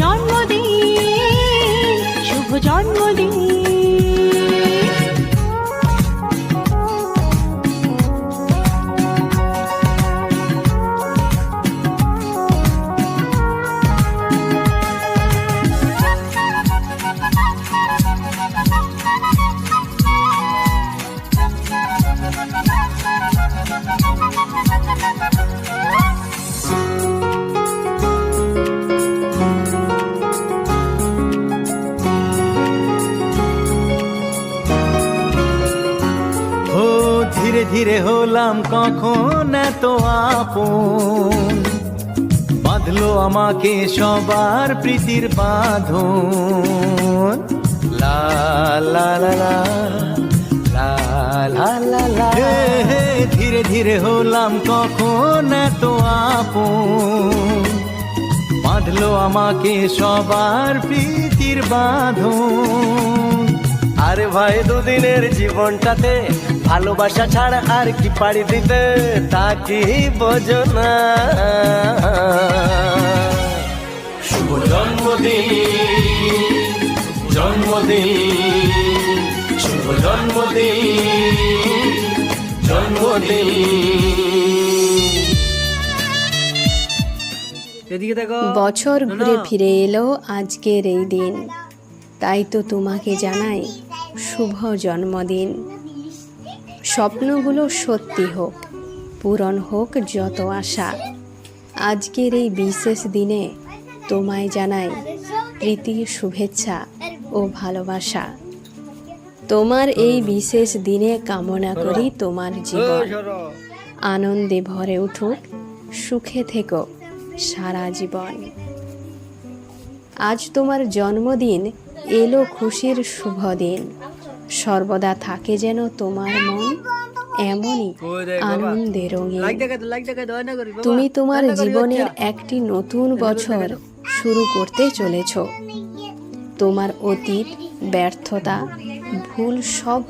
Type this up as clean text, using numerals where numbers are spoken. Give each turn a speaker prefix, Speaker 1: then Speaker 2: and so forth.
Speaker 1: জন্মদিন, শুভ জন্মদিন।
Speaker 2: ধীরে ধীরে হলাম কখন এত আপন, বাঁধলো আমাকে সবার প্রীতির বাঁধন। লা লা লা লা লা লা লা লা। ধীরে ধীরে হলাম কখন এত আপন, বাঁধলো আমাকে সবার প্রীতির বাঁধন।
Speaker 3: আরে ভাই দুদিনের জীবনটাতে ভালোবাসা ছাড়া আর কি পাড়ি দিতে, তা কি বোঝো না। শুভ জন্মদিন, জন্মদিন, শুভ জন্মদিন, জন্মদিন।
Speaker 4: বছর ঘুরে ফিরে এলো আজকের এই দিন, তাই তো তোমাকে জানাই শুভ জন্মদিন। স্বপ্নগুলো সত্যি হোক, পূরণ হোক যত আশা। আজকের এই বিশেষ দিনে তোমায় জানাই প্রীতি, শুভেচ্ছা ও ভালোবাসা। তোমার এই বিশেষ দিনে কামনা করি তোমার জীবন আনন্দে ভরে উঠুক, সুখে থেকো সারা জীবন। আজ তোমার জন্মদিন, এলো খুশির শুভ দিন। সর্বদা থাকে যেন তোমার মন এমনই আনন্দে রঙিন। তুমি তোমার জীবনের একটি নতুন বছর শুরু করতে চলেছ। তোমার অতীত, ব্যর্থতা, ভুল সব